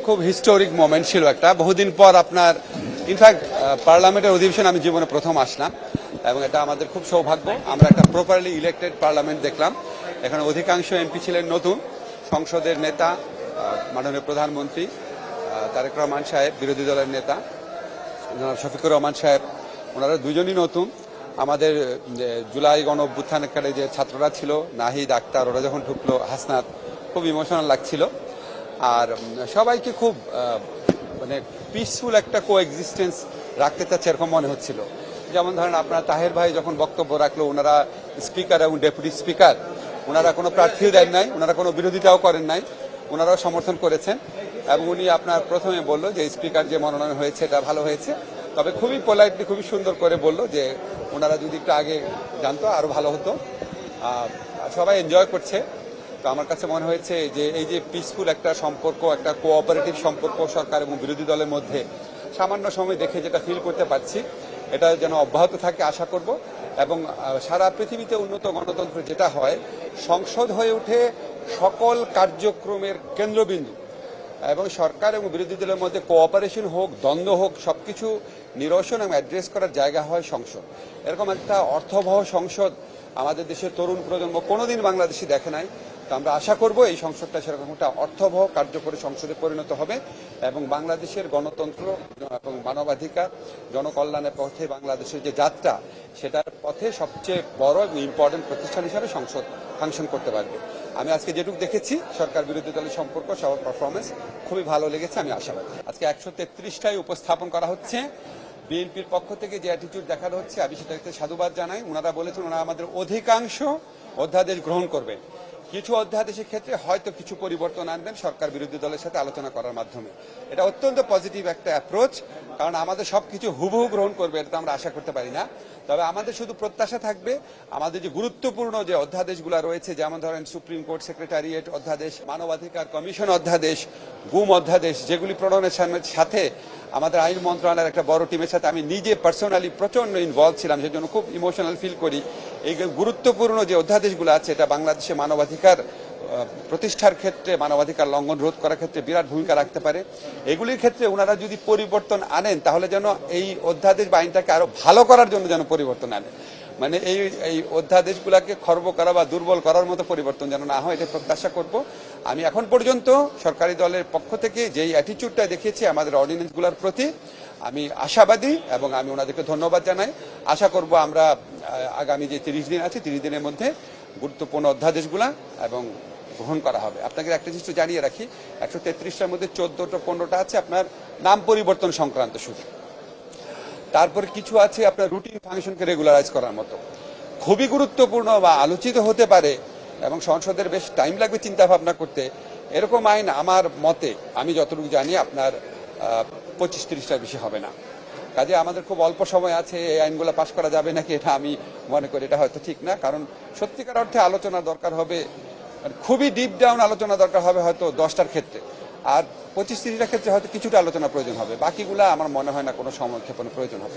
খুব historic moment ছিল একটা। বহুদিন পর আপনার ইনফ্যাক্ট পার্লামেন্টের অধিবেশন আমি জীবনে প্রথম আসলাম এবং এটা আমাদের খুব সৌভাগ্য। আমরা একটা প্রপারলি ইলেক্টেড পার্লামেন্ট দেখলাম। এখানে অধিকাংশ এমপি ছিলেন নতুন, সংসদের নেতা মাননীয় প্রধানমন্ত্রী তারেক রহমান সাহেব, বিরোধী দলের নেতা শফিকুর রহমান সাহেব, ওনারা দুজনই নতুন। আমাদের জুলাই গণ অভ্যুত্থানকালে যে ছাত্ররা ছিল, নাহিদ, আক্তার, ওরা যখন ঢুকলো, হাসনাত, খুব ইমোশনাল লাগছিল। আর সবাইকে খুব মানে পিসফুল একটা কো এক্সিস্টেন্স রাখতে চাচ্ছে এরকম মনে হচ্ছিল। যেমন ধরেন আপনার তাহের ভাই যখন বক্তব্য রাখলো, ওনারা স্পিকার এবং ডেপুটি স্পিকার, ওনারা কোনো প্রার্থীও দেন নাই, ওনারা কোনো বিরোধিতাও করেন নাই, ওনারাও সমর্থন করেছেন। এবং উনি আপনার প্রথমে বললো যে স্পিকার যে মনোনয়ন হয়েছে এটা ভালো হয়েছে, তবে খুবই পোলাইটলি, খুবই সুন্দর করে বললো যে ওনারা যদি একটু আগে জানতো আরও ভালো হতো। সবাই এনজয় করছে। তো আমার কাছে মনে হয়েছে যে এই যে পিসফুল একটা সম্পর্ক, একটা কোঅপারেটিভ সম্পর্ক সরকার এবং বিরোধী দলের মধ্যে সামান্য সময় দেখে যেটা ফিল করতে পারছি, এটা যেন অব্যাহত থাকে আশা করব। এবং সারা পৃথিবীতে উন্নত গণতন্ত্র যেটা হয়, সংসদ হয়ে ওঠে সকল কার্যক্রমের কেন্দ্রবিন্দু এবং সরকার এবং বিরোধী দলের মধ্যে কোঅপারেশন হোক, দ্বন্দ্ব হোক, সবকিছু নিরসন এবং অ্যাড্রেস করার জায়গা হয় সংসদ। এরকম একটা অর্থবহ সংসদ আমাদের দেশের তরুণ প্রজন্ম কোনোদিন বাংলাদেশে দেখে নাই। তো আমরা আশা করব এই সংসদটা সেরকম একটা অর্থবহ কার্যকরী সংসদে পরিণত হবে এবং বাংলাদেশের গণতন্ত্র এবং মানবাধিকার জনকল্যাণের পথে বাংলাদেশের যে যাত্রা, সেটার পথে সবচেয়ে বড় এবং ইম্পর্টেন্ট প্রতিষ্ঠান হিসাবে সংসদ ফাংশন করতে পারবে। আমি আজকে যেটুকু দেখেছি সরকার বিরোধী দলের সম্পর্ক, সবার পারফরমেন্স খুবই ভালো লেগেছে, আমি আশাবাদী। আজকে 133টাই উপস্থাপন করা হচ্ছে। বিএনপির পক্ষ থেকে যে অ্যাটিটিউড দেখানো হচ্ছে আমি সেটাকে সাধুবাদ জানাই। ওনারা বলেছেন ওনারা আমাদের অধিকাংশ অধ্যাদেশ গ্রহণ করবেন। কিছু অধ্যাদেশের ক্ষেত্রে হয়তো কিছু পরিবর্তন আনবেন সরকার বিরোধী দলের সাথে আলোচনা করার মাধ্যমে। এটা অত্যন্ত পজিটিভ একটা অ্যাপ্রোচ, কারণ আমাদের সবকিছু হুবহু গ্রহণ করবে এটা তো আমরা আশা করতে পারি না। তবে আমাদের শুধু প্রত্যাশা থাকবে আমাদের যে গুরুত্বপূর্ণ যে অধ্যাদেশগুলো রয়েছে, যেমন ধরেন সুপ্রিম কোর্ট সেক্রেটারিয়েট অধ্যাদেশ, মানবাধিকার কমিশন অধ্যাদেশ, গুম অধ্যাদেশ, যেগুলি প্রণয়নের সাথে আমাদের আইন মন্ত্রণালয়ের একটা বড় টিমের সাথে আমি নিজে পার্সোনালি প্রচন্ড ইনভলভ ছিলাম, সেজন্য খুব ইমোশনাল ফিল করি। এই গুরুত্বপূর্ণ যে অধ্যাদেশগুলো আছে, এটা বাংলাদেশে মানবাধিকার প্রতিষ্ঠার ক্ষেত্রে, মানবাধিকার লঙ্ঘন রোধ করার ক্ষেত্রে বিরাট ভূমিকা রাখতে পারে। এগুলির ক্ষেত্রে ওনারা যদি পরিবর্তন আনেন, তাহলে যেন এই অধ্যাদেশ বা আইনটাকে আরো ভালো করার জন্য যেন পরিবর্তন আনে, মানে এই অধ্যাদেশগুলোকে খর্ব করা বা দুর্বল করার মতো পরিবর্তন যেন না হয়, এটা প্রত্যাশা করব। আমি এখন পর্যন্ত সরকারি দলের পক্ষ থেকে যেই অ্যাটিটিউডটা দেখিয়েছি আমাদের অর্ডিন্যান্সগুলোর প্রতি, আমি আশাবাদী এবং আমি ওনাদেরকে ধন্যবাদ জানাই। আশা করব আমরা আগামী যে 30 দিন আছে, 30 দিনের মধ্যে গুরুত্বপূর্ণ অধ্যাদেশগুলা এবং গ্রহণ করা হবে। আপনাকে একটা জিনিস জানিয়ে রাখি, 133টার মধ্যে 14টা 15টা আছে আপনার নাম পরিবর্তন সংক্রান্ত শুধু। তারপরে কিছু আছে আপনার রুটিন ফাংশনকে রেগুলারাইজ করার মতো, খুবই গুরুত্বপূর্ণ বা আলোচিত হতে পারে এবং সংসদের বেশ টাইম লাগবে চিন্তা ভাবনা করতে। এরকম আইন আমার মতে, আমি যতটুকু জানি, আপনার 25-30টার বেশি হবে না। কাজে আমাদের খুব অল্প সময় আছে, এই আইনগুলো পাশ করা যাবে নাকি এটা আমি মনে করি এটা হয়তো ঠিক না। কারণ সত্যিকার অর্থে আলোচনা দরকার হবে, খুবই ডিপ ডাউন আলোচনা দরকার হবে হয়তো 10টার ক্ষেত্রে, আর 25-30টার ক্ষেত্রে হয়তো কিছুটা আলোচনা প্রয়োজন হবে। বাকিগুলা আমার মনে হয় না কোনো সময় ক্ষেপণের প্রয়োজন হবে।